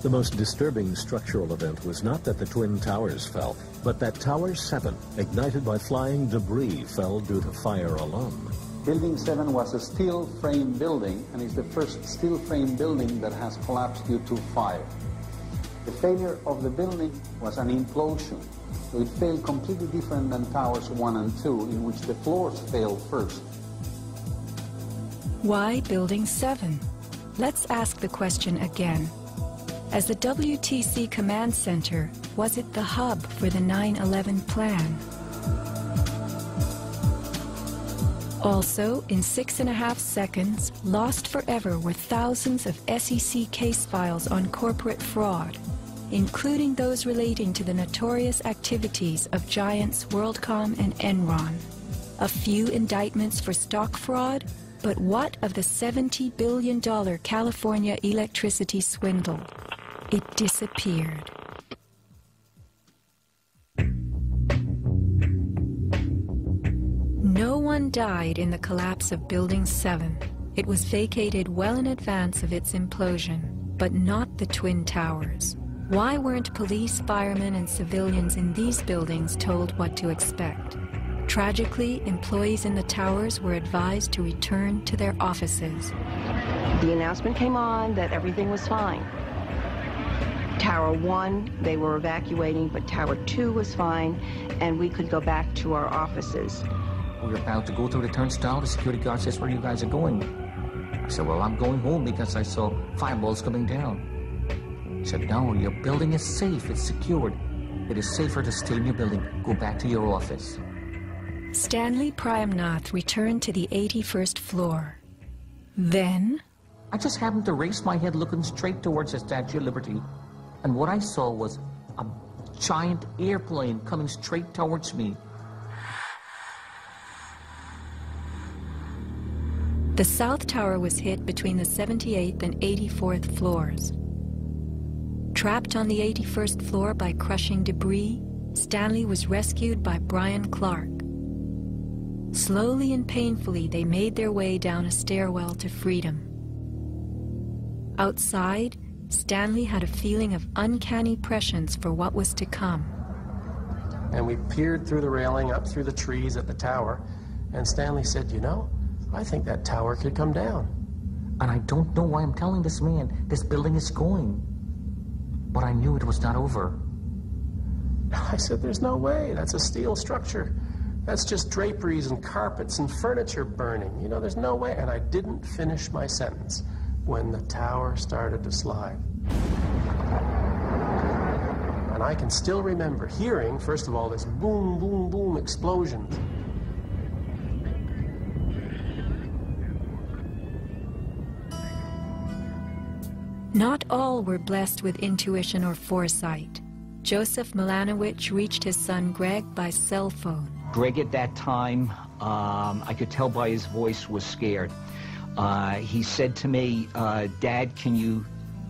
The most disturbing structural event was not that the Twin Towers fell, but that Tower 7, ignited by flying debris, fell due to fire alone. Building 7 was a steel frame building and is the first steel frame building that has collapsed due to fire. The failure of the building was an implosion, so it failed completely different than Towers 1 and 2, in which the floors failed first. Why Building 7? Let's ask the question again. As the WTC Command Center, was it the hub for the 9/11 plan? Also, in 6.5 seconds, lost forever were thousands of SEC case files on corporate fraud, including those relating to the notorious activities of giants WorldCom and Enron. A few indictments for stock fraud, but what of the $70 billion California electricity swindle? It disappeared. No one died in the collapse of Building 7. It was vacated well in advance of its implosion, but not the Twin Towers. Why weren't police, firemen, and civilians in these buildings told what to expect? Tragically, employees in the towers were advised to return to their offices. The announcement came on that everything was fine. Tower 1, they were evacuating, but Tower 2 was fine, and we could go back to our offices. We were about to go through the turnstile. The security guard says, "Where you guys are going?" I said, "Well, I'm going home because I saw fireballs coming down." He said, "No, your building is safe. It's secured. It is safer to stay in your building. Go back to your office." Stanley Prayamnath returned to the 81st floor. Then, I just happened to raise my head looking straight towards the Statue of Liberty, and what I saw was a giant airplane coming straight towards me. the South Tower was hit between the 78th and 84th floors. Trapped on the 81st floor by crushing debris, Stanley was rescued by Brian Clark. Slowly and painfully, they made their way down a stairwell to freedom. Outside, Stanley had a feeling of uncanny prescience for what was to come. And we peered through the railing up through the trees at the tower, and Stanley said, "You know, I think that tower could come down." And I don't know why I'm telling this man this building is going. But I knew it was not over. I said, "There's no way. That's a steel structure. That's just draperies and carpets and furniture burning. You know, there's no way." And I didn't finish my sentence when the tower started to slide. And I can still remember hearing, first of all, this boom, boom, boom explosions. Not all were blessed with intuition or foresight. Joseph Milanowicz reached his son Greg by cell phone. Greg at that time, I could tell by his voice, was scared. He said to me, "Dad, can you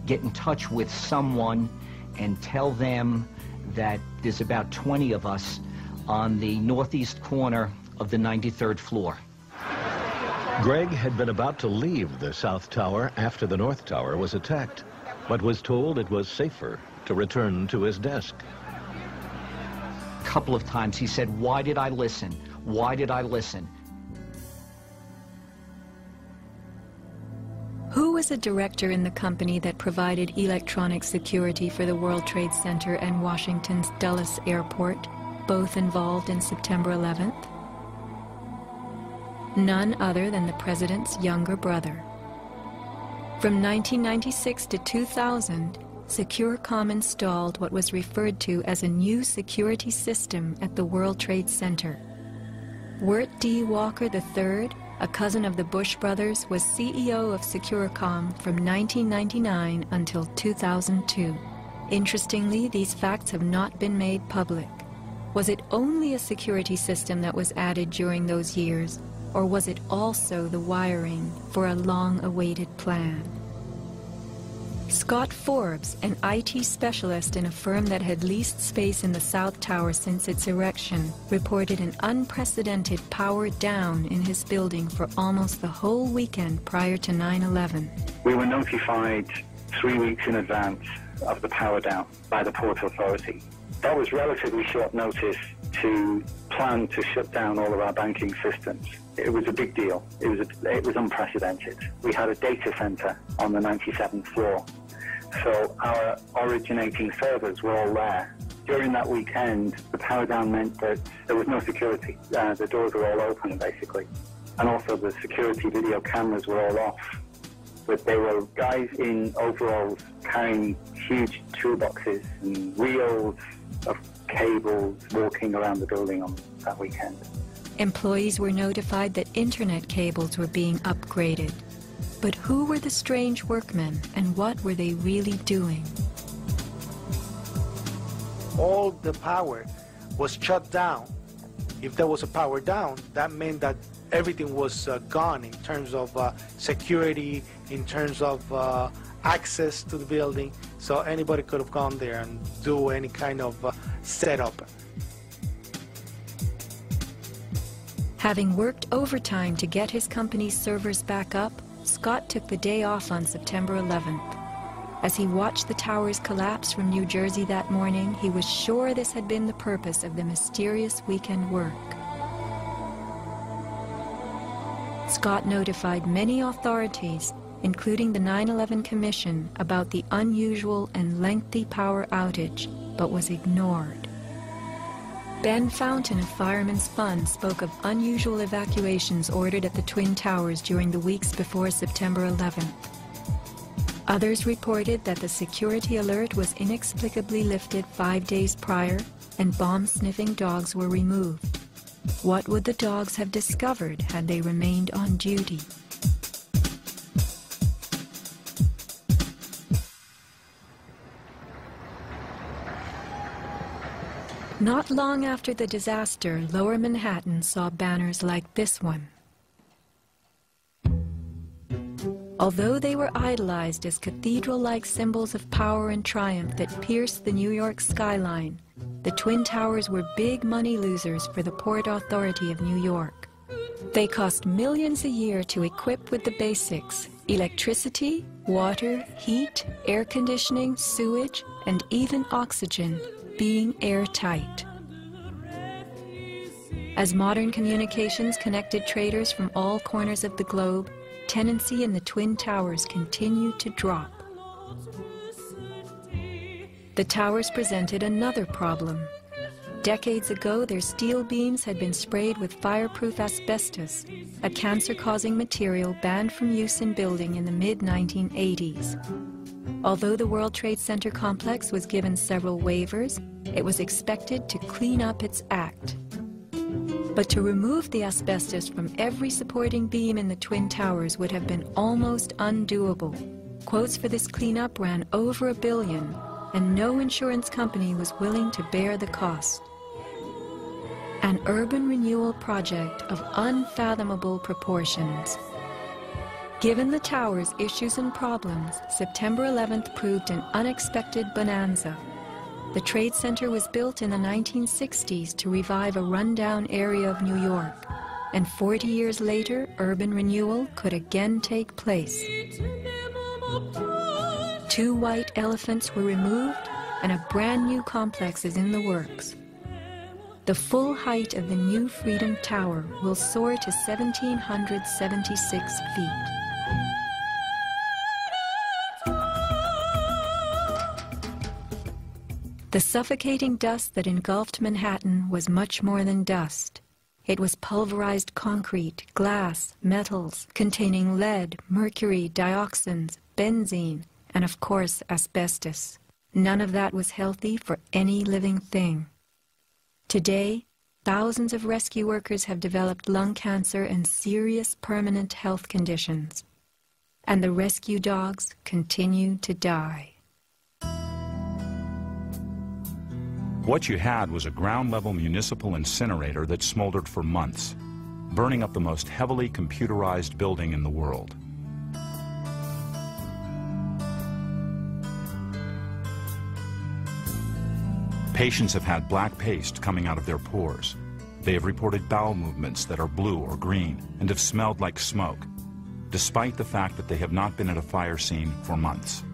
get in touch with someone and tell them that there's about 20 of us on the northeast corner of the 93rd floor." Greg had been about to leave the South Tower after the North Tower was attacked, but was told it was safer to return to his desk. A couple of times he said, "Why did I listen? Why did I listen?" Who was a director in the company that provided electronic security for the World Trade Center and Washington's Dulles Airport, both involved in September 11th? None other than the president's younger brother. From 1996 to 2000, Securacom installed what was referred to as a new security system at the World Trade Center. Wirt D. Walker III, a cousin of the Bush brothers, was CEO of Securacom from 1999 until 2002. Interestingly, these facts have not been made public. Was it only a security system that was added during those years, or was it also the wiring for a long-awaited plan? Scott Forbes, an IT specialist in a firm that had leased space in the South Tower since its erection, reported an unprecedented power down in his building for almost the whole weekend prior to 9/11. We were notified 3 weeks in advance of the power down by the Port Authority. That was relatively short notice to plan to shut down all of our banking systems. It was a big deal. It was unprecedented. We had a data center on the 97th floor, so our originating servers were all there. During that weekend, the power down meant that there was no security. The doors were all open, basically. And also the security video cameras were all off. But there were guys in overalls carrying huge toolboxes and reels of cables walking around the building on that weekend. Employees were notified that internet cables were being upgraded. But who were the strange workmen, and what were they really doing? All the power was shut down. If there was a power down, that meant that everything was gone in terms of security, in terms of access to the building, so anybody could have gone there and do any kind of setup. Having worked overtime to get his company's servers back up, Scott took the day off on September 11th. As he watched the towers collapse from New Jersey that morning, he was sure this had been the purpose of the mysterious weekend work. Scott notified many authorities, including the 9/11 Commission, about the unusual and lengthy power outage, but was ignored. Ben Fountain of Fireman's Fund spoke of unusual evacuations ordered at the Twin Towers during the weeks before September 11th. Others reported that the security alert was inexplicably lifted 5 days prior and bomb-sniffing dogs were removed. What would the dogs have discovered had they remained on duty? Not long after the disaster, Lower Manhattan saw banners like this one. Although they were idolized as cathedral-like symbols of power and triumph that pierced the New York skyline, the Twin Towers were big money losers for the Port Authority of New York. They cost millions a year to equip with the basics: electricity, water, heat, air conditioning, sewage, and even oxygen, being airtight. As modern communications connected traders from all corners of the globe, tenancy in the Twin Towers continued to drop. The towers presented another problem. Decades ago, their steel beams had been sprayed with fireproof asbestos, a cancer-causing material banned from use in building in the mid-1980s. Although the World Trade Center complex was given several waivers, it was expected to clean up its act. But to remove the asbestos from every supporting beam in the Twin Towers would have been almost undoable. Quotes for this cleanup ran over $1 billion, and no insurance company was willing to bear the cost. An urban renewal project of unfathomable proportions. Given the tower's issues and problems, September 11th proved an unexpected bonanza. The Trade Center was built in the 1960s to revive a rundown area of New York, and 40 years later, urban renewal could again take place. 2 white elephants were removed, and a brand new complex is in the works. The full height of the new Freedom Tower will soar to 1,776 feet. The suffocating dust that engulfed Manhattan was much more than dust. It was pulverized concrete, glass, metals containing lead, mercury, dioxins, benzene, and of course asbestos. None of that was healthy for any living thing. Today, thousands of rescue workers have developed lung cancer and serious permanent health conditions. And the rescue dogs continue to die. What you had was a ground-level municipal incinerator that smoldered for months, burning up the most heavily computerized building in the world. Patients have had black paste coming out of their pores. They have reported bowel movements that are blue or green and have smelled like smoke, despite the fact that they have not been at a fire scene for months.